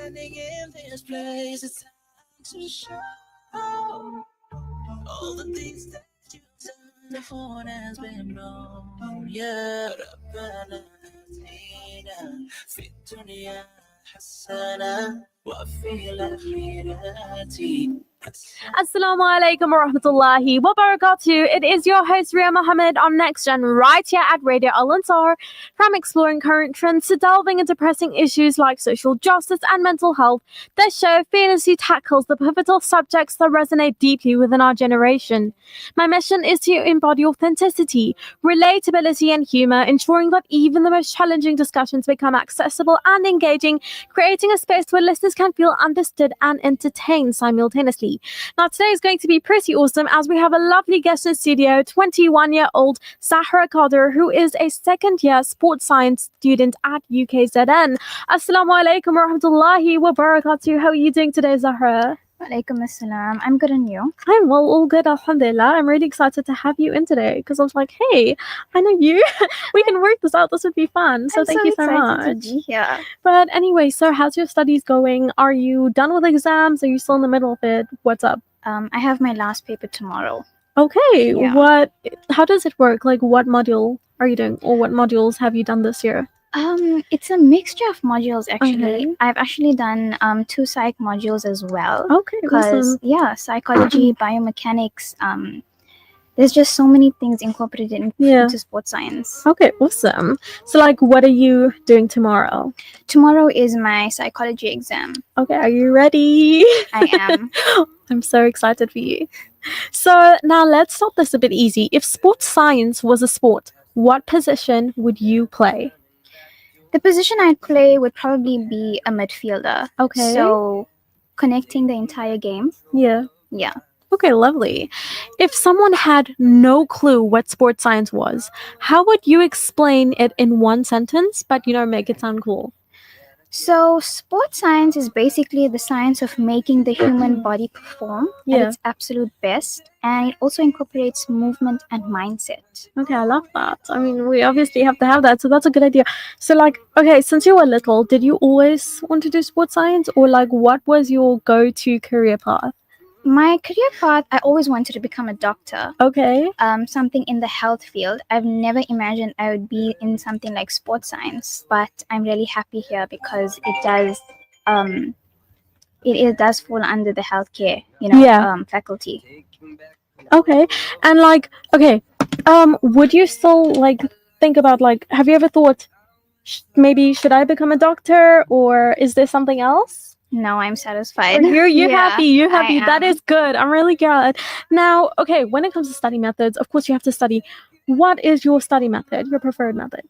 standing in this place. It's time to show all the things that you've done. The phone has been blown. Yeah, ربنا هدينا في الدنيا حسنة وفي الآخرة. Assalamu alaikum wa rahmatullahi wa barakatuh. It is your host Ria Mahomed on Next Gen right here at Radio Al Ansar. From exploring current trends to delving into pressing issues like social justice and mental health, this show fearlessly tackles the pivotal subjects that resonate deeply within our generation. My mission is to embody authenticity, relatability, and humor, ensuring that even the most challenging discussions become accessible and engaging, creating a space where listeners can feel understood and entertained simultaneously. Now, today is going to be pretty awesome as we have a lovely guest in studio, 21-year-old Zahra Qadir, who is a second-year sports science student at UKZN. Assalamu alaikum wa rahmatullahi wa barakatuh. How are you doing today, Zahra? Walaikum assalam. I'm good, and you? I'm well, all good, alhamdulillah. I'm really excited to have you in today because I was like, hey, I know you. We can work this out. This would be fun. So thank you so much. To be here. But anyway, so how's your studies going? Are you done with exams? Are you still in the middle of it? What's up? I have my last paper tomorrow. Okay. Yeah. How does it work? Like, what module are you doing, or what modules have you done this year? It's a mixture of modules actually. Okay. I've actually done 2 psych modules as well. Okay, Because awesome. psychology, biomechanics, there's just so many things incorporated into sports science. Okay, awesome. So, like, what are you doing tomorrow? Tomorrow is my psychology exam. Okay, are you ready? I am. I'm so excited for you. So now let's start this a bit easy. If sports science was a sport, what position would you play? The position I'd play would probably be a midfielder. Okay. So connecting the entire game. Yeah. Yeah. Okay, lovely. If someone had no clue what sports science was, how would you explain it in one sentence, but make it sound cool? So sports science is basically the science of making the human body perform at its absolute best, and it also incorporates movement and mindset. Okay, I love that. I mean, we obviously have to have that, so that's a good idea. So, like, okay, since you were little, did you always want to do sports science, or like, what was your go-to career path? My career path, I always wanted to become a doctor. Okay. Something in the health field. I've never imagined I would be in something like sports science, but I'm really happy here because it does fall under the healthcare, faculty. Okay. And like, okay, would you still like think about like, have you ever thought maybe should I become a doctor, or is there something else? No, I'm satisfied. You're happy. You're happy. That is good. I'm really glad. Now, okay, when it comes to study methods, of course you have to study. What is your study method, your preferred method?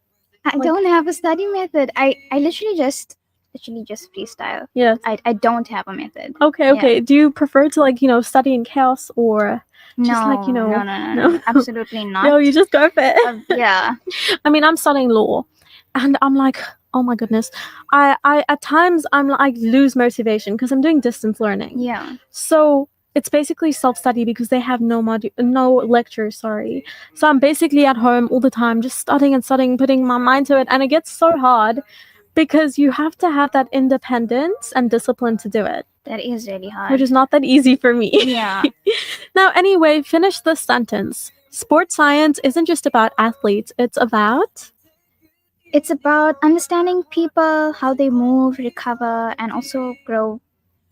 I don't have a study method. I literally just freestyle. Yes. I don't have a method. Okay. Yeah. Do you prefer to like, study in chaos, or just No, absolutely not. No, you just go for it. Yeah. I mean, I'm studying law, and I'm like, oh my goodness, I at times I'm like lose motivation because I'm doing distance learning. Yeah. So it's basically self-study because they have no lectures, sorry. So I'm basically at home all the time just studying, putting my mind to it, and it gets so hard because you have to have that independence and discipline to do it. That is really hard. Which is not that easy for me. Yeah. Now, anyway, finish this sentence. Sports science isn't just about athletes, it's about understanding people, how they move, recover, and also grow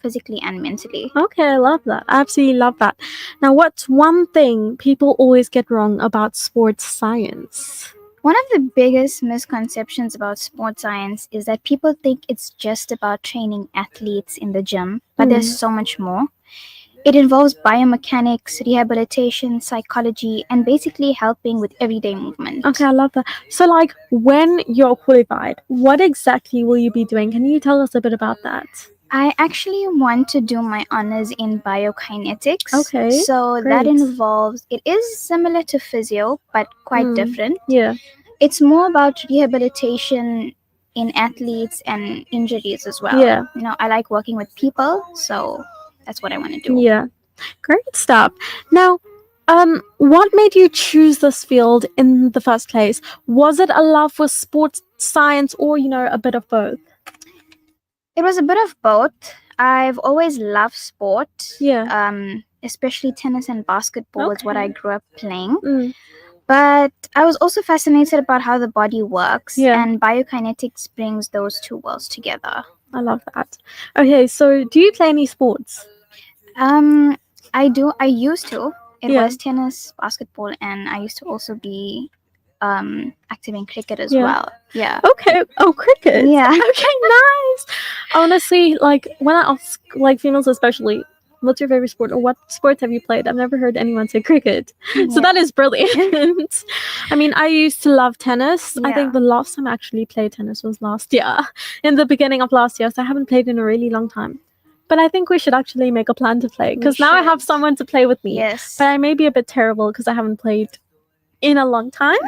physically and mentally. Okay, I love that. I absolutely love that. Now, what's one thing people always get wrong about sports science? One of the biggest misconceptions about sports science is that people think it's just about training athletes in the gym, but there's so much more. It involves biomechanics, rehabilitation, psychology, and basically helping with everyday movement. Okay, I love that. So, like, when you're qualified, what exactly will you be doing? Can you tell us a bit about that? I actually want to do my honors in biokinetics. Okay, so great. That involves, it is similar to physio, but quite different. Yeah. It's more about rehabilitation in athletes and injuries as well. Yeah. I like working with people, so that's what I want to do. Yeah. Great stuff. Now, what made you choose this field in the first place? Was it a love for sports science, or, a bit of both? It was a bit of both. I've always loved sport. Yeah. Especially tennis and basketball is what I Okay. grew up playing. Mm. But I was also fascinated about how the body works, Yeah. and biokinetics brings those two worlds together. I love that. Okay, so do you play any sports? Um, I do. I used to. It Yeah. was tennis, basketball, and I used to also be active in cricket as Yeah. well. Yeah. Okay. Oh, cricket. Yeah. Okay, nice. Honestly, like when I ask like females especially, what's your favorite sport or what sports have you played? I've never heard anyone say cricket. So that is brilliant. I mean, I used to love tennis. I Yeah. think the last time I actually played tennis was last year, in the beginning of last year. So I haven't played in a really long time. But I think we should actually make a plan to play because now I have should. someone to play with me. Yes. But I may be a bit terrible because I haven't played in a long time.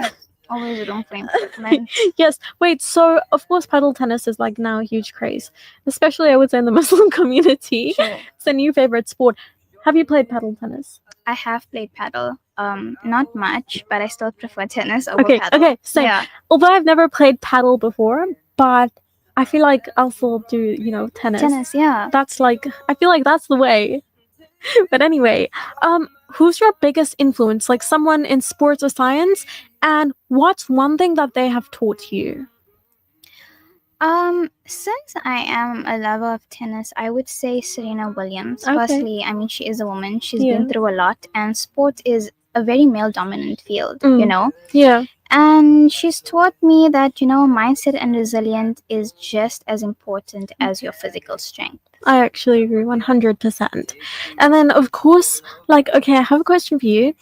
Always room for improvement. Yes. Wait, so of course paddle tennis is like now a huge craze. Especially I would say in the Muslim community. Sure. It's a new favorite sport. Have you played paddle tennis? I have played paddle. Not much, but I still prefer tennis over Okay, paddle. okay, same. Yeah. Although I've never played paddle before, but I feel like I'll still do, you know, tennis. Tennis, yeah. That's like I feel like that's the way. But anyway, who's your biggest influence? Like someone in sports or science? And what's one thing that they have taught you? Since I am a lover of tennis, I would say Serena Williams. Okay. Firstly, I mean, she is a woman. She's Yeah. been through a lot, and sport is a very male dominant field, Mm. you know? Yeah. And she's taught me that, you know, mindset and resilience is just as important as your physical strength. I actually agree 100%. And then, of course, like, okay, I have a question for you.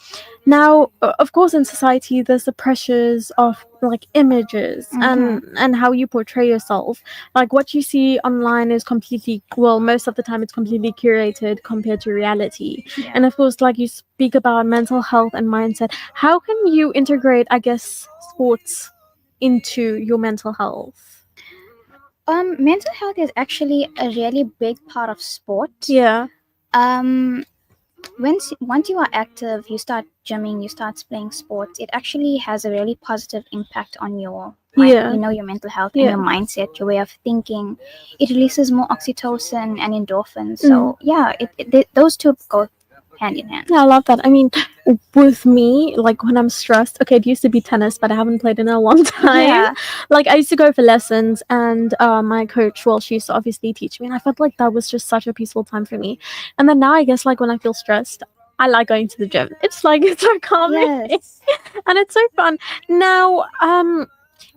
Now, of course, in society, there's the pressures of like images and how you portray yourself. Like, what you see online is completely, well, most of the time, it's completely curated compared to reality. Yeah. And of course, like, you speak about mental health and mindset. How can you integrate, I guess, sports into your mental health? Mental health is actually a really big part of sport. Yeah. Once you are active, you start gymming, you start playing sports, it actually has a really positive impact on your Yeah. you know, your mental health Yeah. and your mindset, your way of thinking. It releases more oxytocin and endorphins. So yeah, those two go hand in hand. Yeah, I love that. I mean, with me, like when I'm stressed, okay, it used to be tennis, but I haven't played in a long time. Yeah. Like I used to go for lessons, and my coach, well, she used to obviously teach me, and I felt like that was just such a peaceful time for me. And then now, I guess, like when I feel stressed, I like going to the gym. It's like it's so calming, Yes. and it's so fun. Now,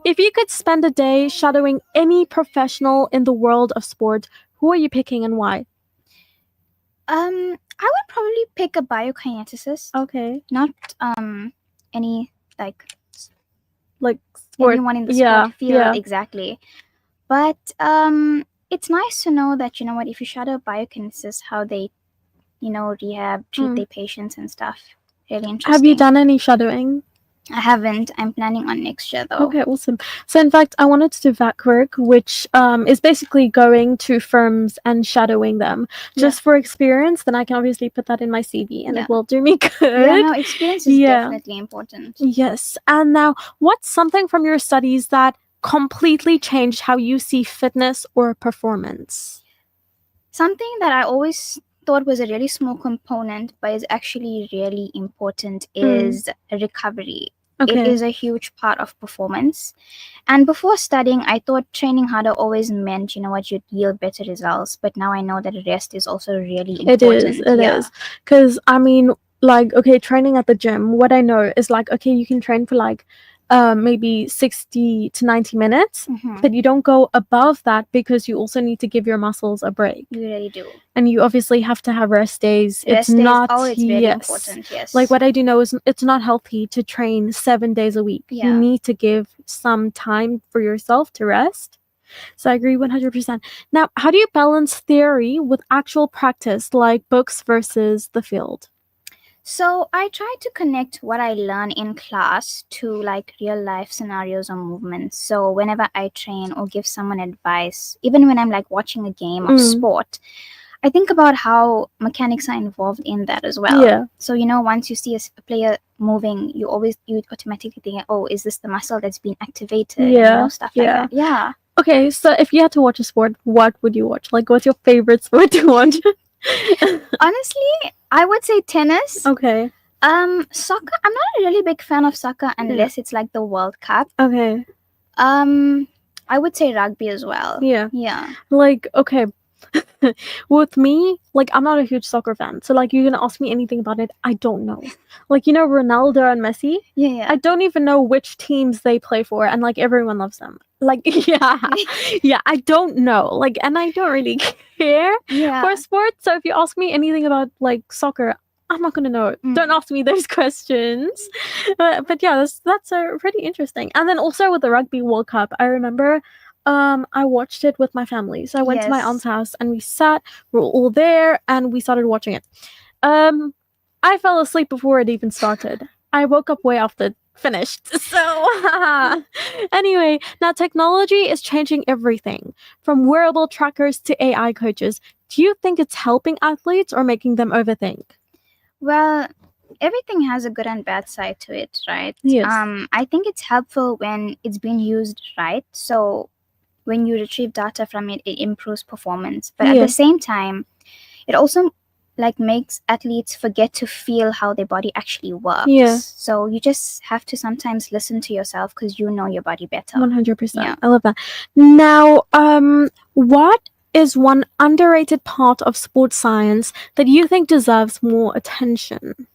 if you could spend a day shadowing any professional in the world of sport, who are you picking and why? I would probably pick a biokineticist, Okay, not any like sport. anyone in the Yeah, sport field yeah. exactly. But it's nice to know that, you know what, if you shadow biokinetists, how they, you know, rehab, treat their patients and stuff. Really interesting. Have you done any shadowing? I haven't. I'm planning on next year though. Okay, awesome. So in fact, I wanted to do VAC work, which is basically going to firms and shadowing them just for experience. Then I can obviously put that in my CV and it will do me good. Yeah, no, experience is definitely important. Yes. And now, what's something from your studies that completely changed how you see fitness or performance? Something that I always thought was a really small component but is actually really important is recovery. Okay. It is a huge part of performance. And before studying, I thought training harder always meant, you know what, you'd yield better results. But now I know that rest is also really important. It is. Because, I mean, like, okay, training at the gym, what I know is like, okay, you can train for like maybe 60 to 90 minutes, but you don't go above that because you also need to give your muscles a break. You really do. And you obviously have to have rest days. It's very important, yes. Like what I do know is it's not healthy to train 7 days a week. Yeah. You need to give some time for yourself to rest. So I agree 100%. Now, how do you balance theory with actual practice, like books versus the field? So I try to connect what I learn in class to like real life scenarios or movements. So whenever I train or give someone advice, even when I'm like watching a game of sport, I think about how mechanics are involved in that as well. Yeah. So, you know, once you see a player moving, you automatically think, oh, is this the muscle that's being activated? Yeah. You know, stuff like that. Yeah. Okay, so if you had to watch a sport, what would you watch? Like, what's your favorite sport to watch? Honestly, I would say tennis. Okay. Soccer. I'm not a really big fan of soccer unless it's like the World Cup. Okay. I would say rugby as well. Yeah. Yeah. Like, okay. With me, like, I'm not a huge soccer fan. So, like, you're gonna ask me anything about it, I don't know. Like, you know, Ronaldo and Messi? Yeah. I don't even know which teams they play for, and like everyone loves them. Like, yeah, I don't know. Like, and I don't really care for sports. So if you ask me anything about like soccer, I'm not gonna know. Don't ask me those questions. But yeah, that's pretty interesting. And then also with the Rugby World Cup, I remember. I watched it with my family. So I went to my aunt's house and we sat. We were all there and we started watching it. I fell asleep before it even started. I woke up way after it finished. So, anyway, now technology is changing everything from wearable trackers to AI coaches. Do you think it's helping athletes or making them overthink? Well, everything has a good and bad side to it, right? Yes. I think it's helpful when it's being used right. So when you retrieve data from it, it improves performance. But at the same time, it also like makes athletes forget to feel how their body actually works. Yeah. So you just have to sometimes listen to yourself because you know your body better. 100%. Yeah. I love that. Now, what is one underrated part of sports science that you think deserves more attention?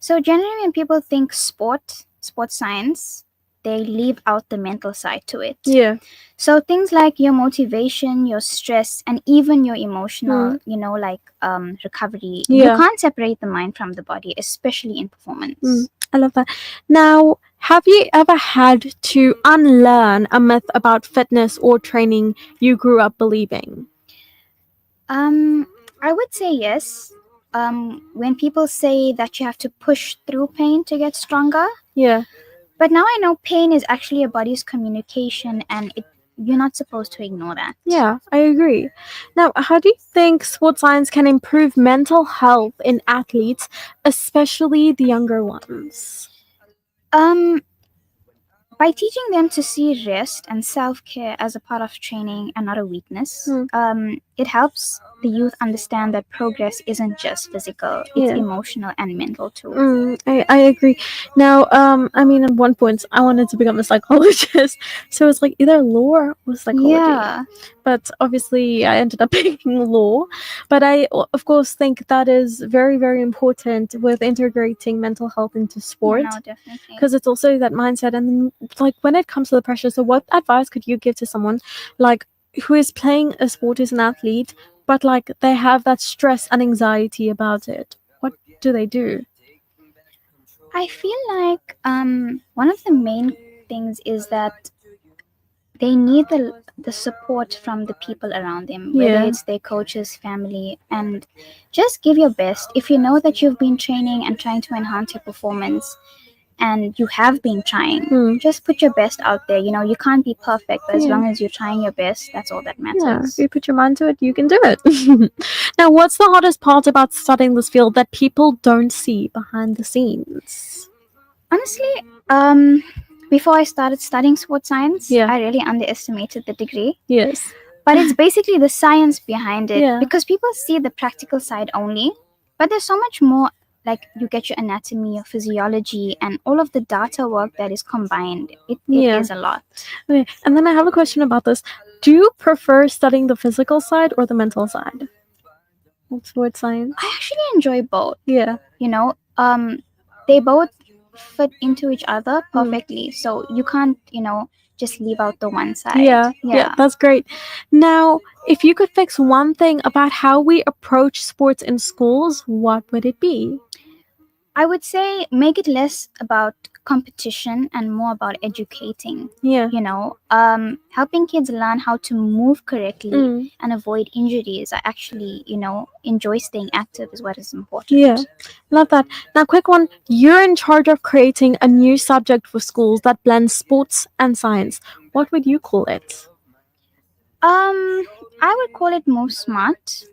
So generally when people think sports science, they leave out the mental side to it. Yeah. So things like your motivation, your stress, and even your emotional, like recovery. You can't separate the mind from the body, especially in performance. I love that. Now, have you ever had to unlearn a myth about fitness or training you grew up believing? I would say yes. When people say that you have to push through pain to get stronger. Yeah. But now I know pain is actually a body's communication and you're not supposed to ignore that. Yeah, I agree. Now, how do you think sports science can improve mental health in athletes, especially the younger ones? By teaching them to see rest and self-care as a part of training and not a weakness, it helps the youth understand that progress isn't just physical, it's emotional and mental too. I agree. Now, I mean, at one point, I wanted to become a psychologist, so it's like either law or psychology. Yeah. But obviously, I ended up picking law. But I, of course, think that is very, very important with integrating mental health into sport. No, definitely. Because it's also that mindset. And like when it comes to the pressure, so what advice could you give to someone like who is playing a sport as an athlete, but like they have that stress and anxiety about it? What do they do? I feel like one of the main things is that they need the support from the people around them, whether it's their coaches, family, and just give your best. If you know that you've been training and trying to enhance your performance and you have been trying, just put your best out there. You can't be perfect, but as long as you're trying your best, that's all that matters. Yeah, if you put your mind to it, you can do it. Now, what's the hardest part about studying this field that people don't see behind the scenes? Honestly, before I started studying sports science, I really underestimated the degree. Yes. But it's basically the science behind it because people see the practical side only, but there's so much more. Like you get your anatomy, your physiology, and all of the data work that is combined. It is a lot. Okay, and then I have a question about this. Do you prefer studying the physical side or the mental side? Sports science. I actually enjoy both. Yeah. They both fit into each other perfectly. So you can't, just leave out the one side. Yeah, that's great. Now, if you could fix one thing about how we approach sports in schools, what would it be? I would say make it less about competition and more about educating. Yeah. Helping kids learn how to move correctly and avoid injuries. I actually, enjoy staying active is what is important. Yeah, love that. Now, quick one. You're in charge of creating a new subject for schools that blends sports and science. What would you call it? I would call it Move Smart.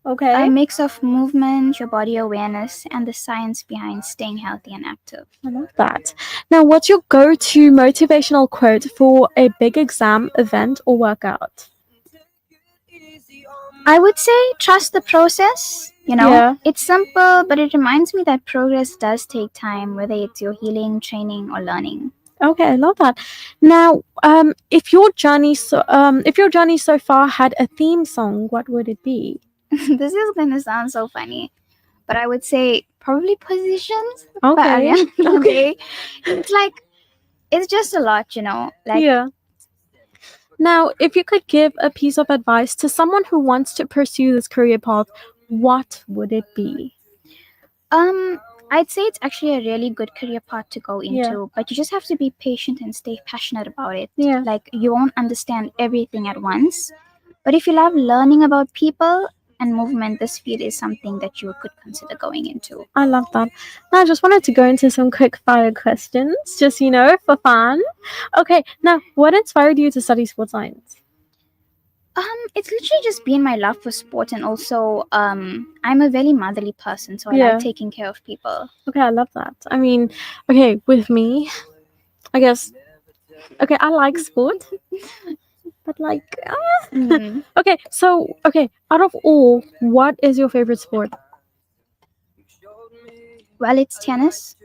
Okay. A mix of movement, your body awareness, and the science behind staying healthy and active. I love that. Now, what's your go-to motivational quote for a big exam, event, or workout? I would say trust the process. Yeah. It's simple, but it reminds me that progress does take time, whether it's your healing, training, or learning. Okay, I love that. Now, if your journey so far had a theme song, what would it be? This is gonna sound so funny, but I would say probably Positions by Okay. Ariana Okay. Grande. It's just a lot, Yeah. Now, if you could give a piece of advice to someone who wants to pursue this career path, what would it be? I'd say it's actually a really good career path to go into, Yeah. but you just have to be patient and stay passionate about it. Yeah. You won't understand everything at once, but if you love learning about people and movement, this field is something that you could consider going into. I love that. Now, I just wanted to go into some quick fire questions, just, for fun. Okay, now, what inspired you to study sports science? It's literally just been my love for sport, and also I'm a very motherly person, so I Yeah. like taking care of people. Okay, I love that. I mean, okay, with me, I guess, okay, I like sport, but okay, so, out of all, what is your favorite sport? Well, it's tennis.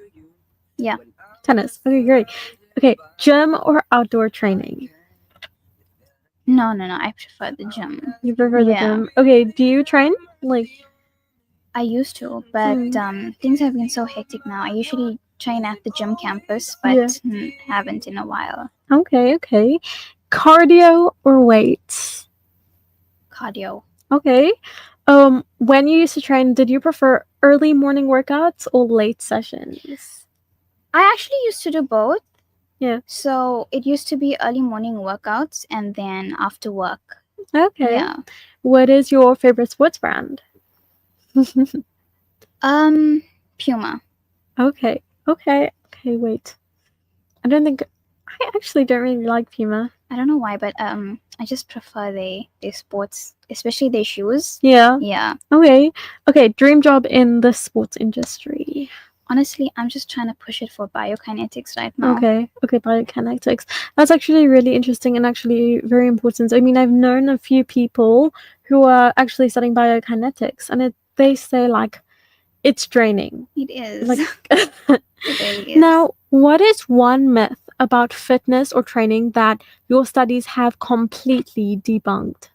Tennis. Okay, great. Okay, gym or outdoor training? No, I prefer the gym. You prefer the Yeah. gym. Okay, do you train? I used to, but things have been so hectic now. I usually train at the gym campus, but Yeah. haven't in a while. Okay. Cardio or weights? Cardio. Okay. When you used to train, did you prefer early morning workouts or late sessions? I actually used to do both. Yeah. So it used to be early morning workouts and then after work. Okay. Yeah. What is your favorite sports brand? Puma. Okay, wait. I actually don't really like Puma. I don't know why, but I just prefer their sports, especially their shoes. Yeah. Yeah. Okay, dream job in the sports industry. Honestly, I'm just trying to push it for biokinetics right now. Okay, biokinetics. That's actually really interesting and actually very important. I mean, I've known a few people who are actually studying biokinetics, and they say it's draining. It is. It really is. Now, what is one myth about fitness or training that your studies have completely debunked?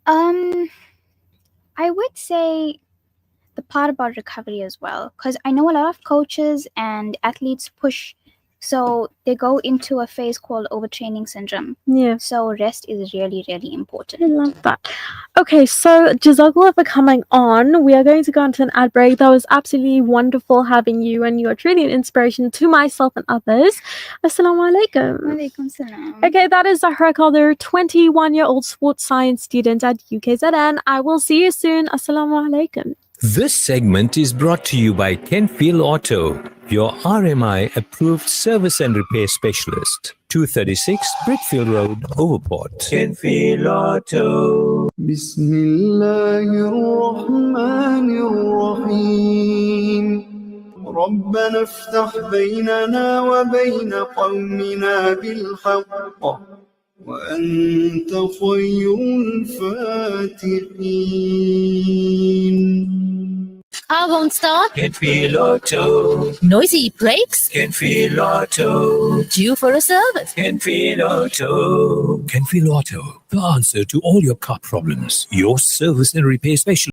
I would say the part about recovery as well, because I know a lot of coaches and athletes push, so they go into a phase called overtraining syndrome. Yeah. So rest is really, really important. I love that. Okay, so Jazakallah for coming on. We are going to go into an ad break. That was absolutely wonderful having you, and you are truly an inspiration to myself and others. Assalamu alaikum. Walaikum salam. Okay, that is Zahra Qadir, 21-year-old sports science student at UKZN. I will see you soon. Assalamu alaikum. This segment is brought to you by Kenfield Auto, your RMI approved service and repair specialist. 236 Brickfield Road, Overport. Kenfield Auto. بسم الله الرحمن الرحيم ربنا افتح بيننا وبين قومنا بالحق وأنت خير الفاتحين. I won't start. Kenfield Auto. Noisy brakes. Kenfield Auto. Due for a service. Kenfield Auto. Kenfield Auto, the answer to all your car problems. Your service and repair specialist.